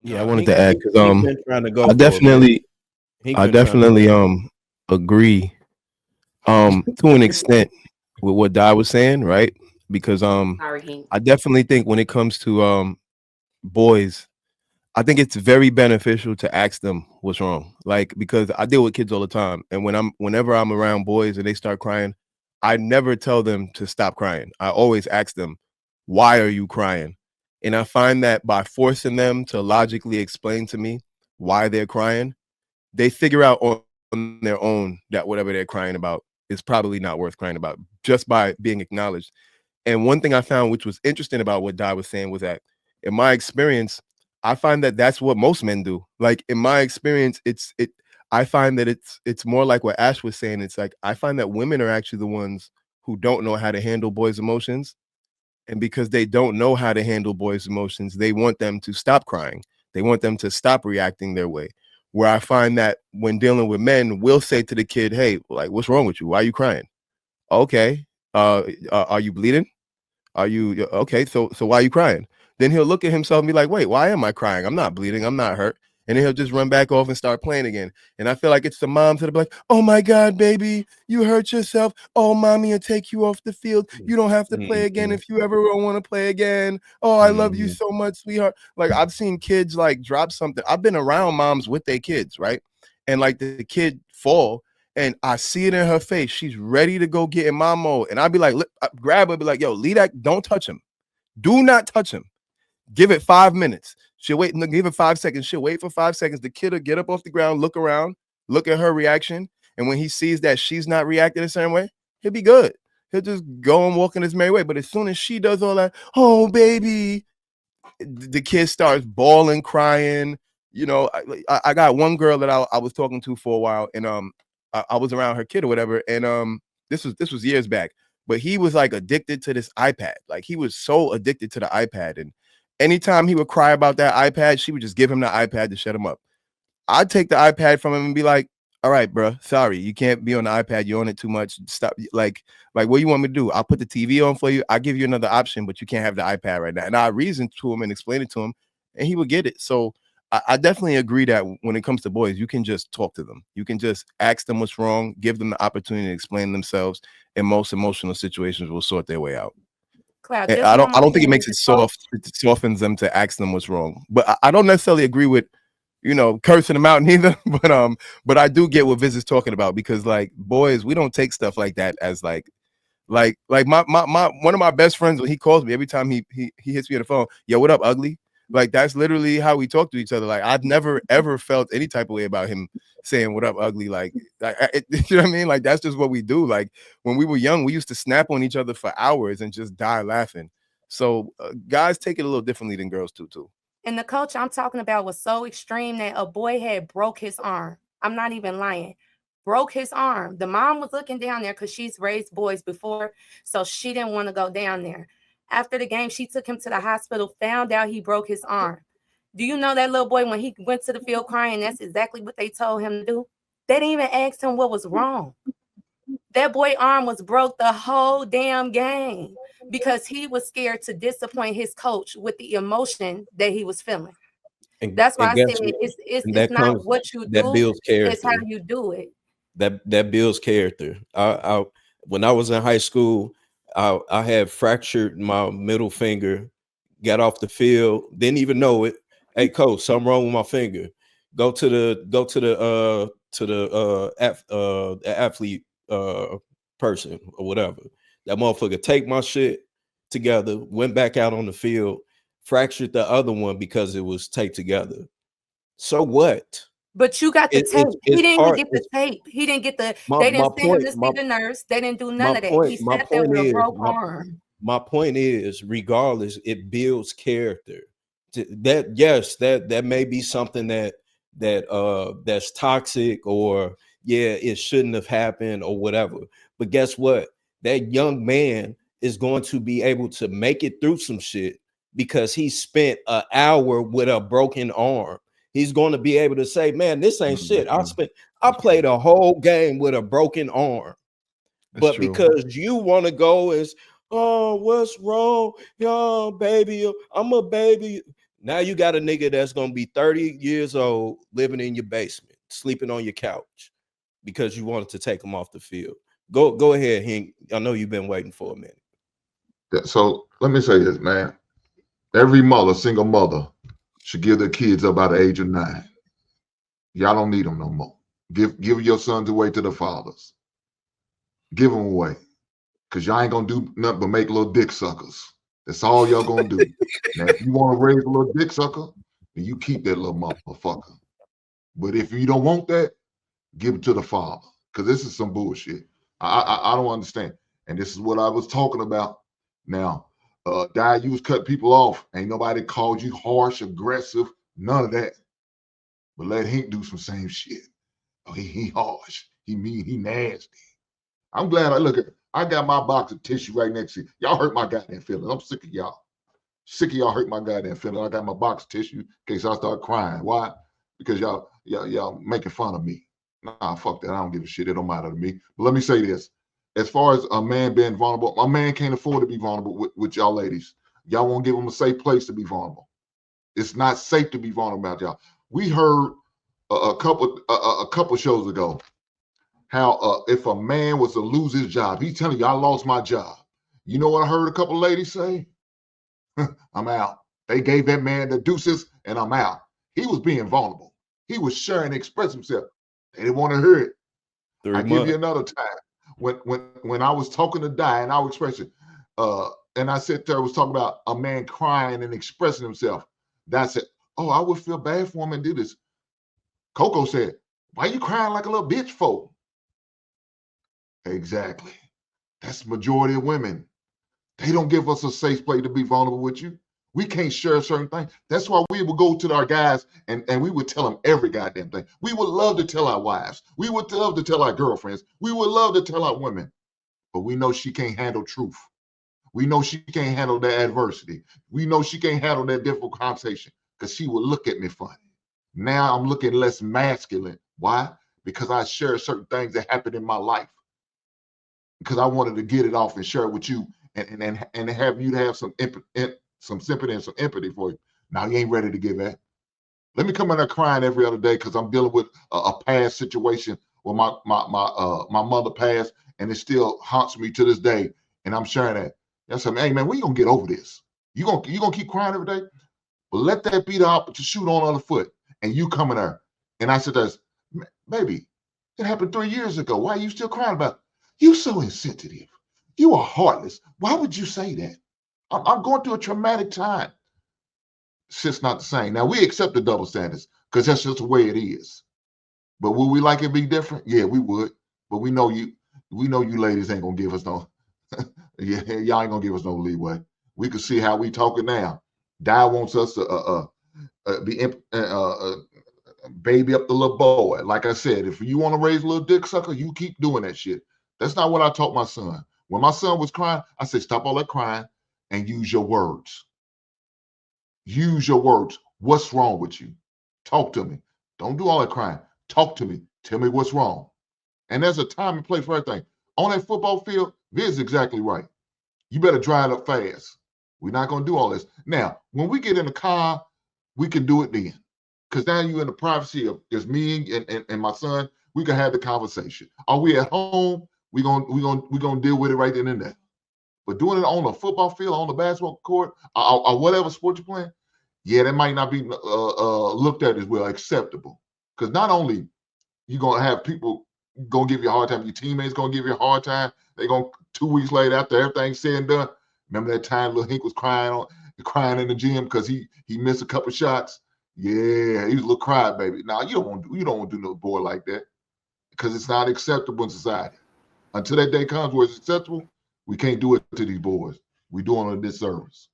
Yeah, I He wanted to add because he been trying to go I for a minute. definitely He I been trying to go. definitely agree to an extent with what Di was saying, right? Because Sorry, King. I definitely think when it comes to boys, I think it's very beneficial to ask them what's wrong. Like because I deal with kids all the time, and whenever I'm around boys and they start crying, I never tell them to stop crying. I always ask them, "Why are you crying?" And I find that by forcing them to logically explain to me why they're crying, they figure out on their own that whatever they're crying about is probably not worth crying about just by being acknowledged. And one thing I found, which was interesting about what Di was saying, was that in my experience, I find that that's what most men do. Like in my experience, I find that it's more like what Ash was saying. It's like I find that women are actually the ones who don't know how to handle boys' emotions, and because they don't know how to handle boys' emotions, they want them to stop crying. They want them to stop reacting their way. Where I find that when dealing with men, we'll say to the kid, "Hey, like, what's wrong with you? Why are you crying? Okay, are you bleeding? Are you okay? So why are you crying?" Then he'll look at himself and be like, "Wait, why am I crying? I'm not bleeding. I'm not hurt." And then he'll just run back off and start playing again. And I feel like it's the moms that are like, "Oh my God, baby, you hurt yourself. Oh, mommy will take you off the field. You don't have to play again Mhm, if you ever want to play again. Oh, I love you mhm. so much, sweetheart." Like I've seen kids like drop something. I've been around moms with their kids, right? And like the kid fall, and I see it in her face. She's ready to go get in my mode. And I'd be like, grab her, be like, "Yo, leave that, don't touch him. Do not touch him. Give it 5 minutes." She'll wait, no, give it 5 seconds. She'll wait for 5 seconds. The kid will get up off the ground, look around, look at her reaction. And when he sees that she's not reacting the same way, he'll be good. He'll just go and walk in his merry way. But as soon as she does all that, "Oh, baby," the kid starts bawling, crying. You know, I got one girl that I was talking to for a while, and I was around her kid or whatever, and this was years back, but he was like addicted to this iPad. Like he was so addicted to the iPad, and anytime he would cry about that iPad, she would just give him the iPad to shut him up. I'd take the iPad from him and be like, "All right, bro, sorry, you can't be on the iPad. You're on it too much. Stop." Like, what you want me to do? I'll put the TV on for you. I'll give you another option, but you can't have the iPad right now. And I reasoned to him and explained it to him, and he would get it. So I definitely agree that when it comes to boys, you can just talk to them. You can just ask them what's wrong, give them the opportunity to explain themselves, and most emotional situations will sort their way out. Cloud, And just I don't one I more don't think it thing makes with it the soft. coach. It softens them to ask them what's wrong. But I don't necessarily agree with cursing them out neither. But I do get what Viz is talking about because like boys, we don't take stuff like that as like my one of my best friends when he calls me every time he hits me on the phone, "Yo, what up, ugly?" Like that's literally how we talk to each other. Like I've never ever felt any type of way about him saying "what up, ugly." You know what I mean? Like that's just what we do. Like when we were young, we used to snap on each other for hours and just die laughing. So guys take it a little differently than girls too. And the coach I'm talking about was so extreme that a boy had broke his arm. I'm not even lying. Broke his arm. The mom was looking down there because she's raised boys before, so she didn't want to go down there. After the game, she took him to the hospital, found out he broke his arm. Do you know that little boy, when he went to the field crying, that's exactly what they told him to do? They didn't even ask him what was wrong. That boy arm was broke the whole damn game because he was scared to disappoint his coach with the emotion that he was feeling. That's why And I said guess what? it's And it's that not comes what you that do, builds it's how character. you do it. That builds character. I when I was in high school, I had fractured my middle finger. Got off the field, didn't even know it. Hey, coach, something wrong with my finger. Go to the athlete person or whatever. That motherfucker take my shit together. Went back out on the field. Fractured the other one because it was taped together. So what? But you got the tape. He It's didn't even part. get the It's tape. He didn't get the my they my didn't send him point. to see the nurse. They didn't do My none of that. point He my sat there point with a is broke arm. my point is regardless it builds character. That yes, that may be something that's toxic, or yeah, it shouldn't have happened or whatever, but guess what, that young man is going to be able to make it through some shit because he spent an hour with a broken arm. He's going to be able to say, man, this ain't shit. Mhm. I That's true. played a whole game with a broken arm. That's But true. because you want to go as, oh, what's wrong? Yo, baby, I'm a baby. Now you got a nigga that's gonna be 30 years old living in your basement, sleeping on your couch because you wanted to take him off the field. Go ahead, Hank. I know you've been waiting for a minute. So let me say this, man. Every mother, single mother, should give their kids up by the age of 9. Y'all don't need them no more. Give your sons away to the fathers. Give them away. Because y'all ain't going to do nothing but make little dick suckers. That's all y'all going to do. Now, if you want to raise a little dick sucker, then you keep that little motherfucker. But if you don't want that, give it to the father. Because this is some bullshit. I don't understand. And this is what I was talking about. Now, you was cutting people off. Ain't nobody called you harsh, aggressive, none of that. But let Hink do some same shit. Oh, he harsh. He mean. He nasty. I'm glad I got my box of tissue right next to you. Y'all hurt my goddamn feelings. I'm sick of y'all. Sick of y'all hurt my goddamn feelings. I got my box of tissue in case I start crying. Why? Because y'all making fun of me. Nah, fuck that. I don't give a shit. It don't matter to me. But let me say this. As far as a man being vulnerable, my man can't afford to be vulnerable with y'all ladies. Y'all won't give him a safe place to be vulnerable. It's not safe to be vulnerable about y'all. We heard a couple shows ago how if a man was to lose his job, he's telling you, I lost my job. You know what I heard a couple of ladies say? I'm out. They gave that man the deuces and I'm out. He was being vulnerable. He was sharing, express himself. They didn't want to hear it. I give you another time. When I was talking to Di and I was expressing, and I said there was talking about a man crying and expressing himself. That said, oh, I would feel bad for him and do this. Coco said, why you crying like a little bitch for? Exactly. That's the majority of women. They don't give us a safe place to be vulnerable with you. We can't share certain things. That's why we would go to our guys and we would tell them every goddamn thing. We would love to tell our wives. We would love to tell our girlfriends. We would love to tell our women. But we know she can't handle truth. We know she can't handle that adversity. We know she can't handle that difficult conversation because she would look at me funny. Now I'm looking less masculine. Why? Because I share certain things that happened in my life. Because I wanted to get it off and share it with you and have you to have some sympathy and some empathy for you. Now you ain't ready to give that. Let me come in there crying every other day because I'm dealing with a past situation where my mother passed and it still haunts me to this day. And I'm sharing that. I said, hey man, when you gonna get over this? You gonna keep crying every day? Well, let that be the opportunity to shoot on the other foot. And you coming there. And I said, baby, it happened 3 years ago. Why are you still crying about it? You so insensitive. You are heartless. Why would you say that? I'm going through a traumatic time. It's just not the same. Now, we accept the double standards because that's just the way it is. But would we like it to be different? Yeah, we would. But we know you ladies ain't going to give us no, yeah, y'all ain't going to give us no leeway. We can see how we talking now. Di wants us to baby up the little boy. Like I said, if you want to raise a little dick sucker, you keep doing that shit. That's not what I taught my son. When my son was crying, I said, stop all that crying and use your words. Use your words. What's wrong with you? Talk to me. Don't do all that crying. Talk to me. Tell me what's wrong. And there's a time and place for everything. On that football field, Viz's exactly right. You better dry it up fast. We're not going to do all this. Now, when we get in the car, we can do it then. Because now you're in the privacy of just me and my son. We can have the conversation. Are we at home? We're gonna deal with it right then and there. But doing it on the football field, on the basketball court, or whatever sport you're playing, yeah, that might not be looked at as well acceptable. Because not only you're gonna have people gonna give you a hard time, your teammates gonna give you a hard time. They're gonna 2 weeks later after everything's said and done. Remember that time little Hink was crying in the gym because he missed a couple shots. Yeah, he was a little crybaby. Now you don't want to do no boy like that because it's not acceptable in society. Until that day comes where it's acceptable, we can't do it to these boys. We're doing a disservice.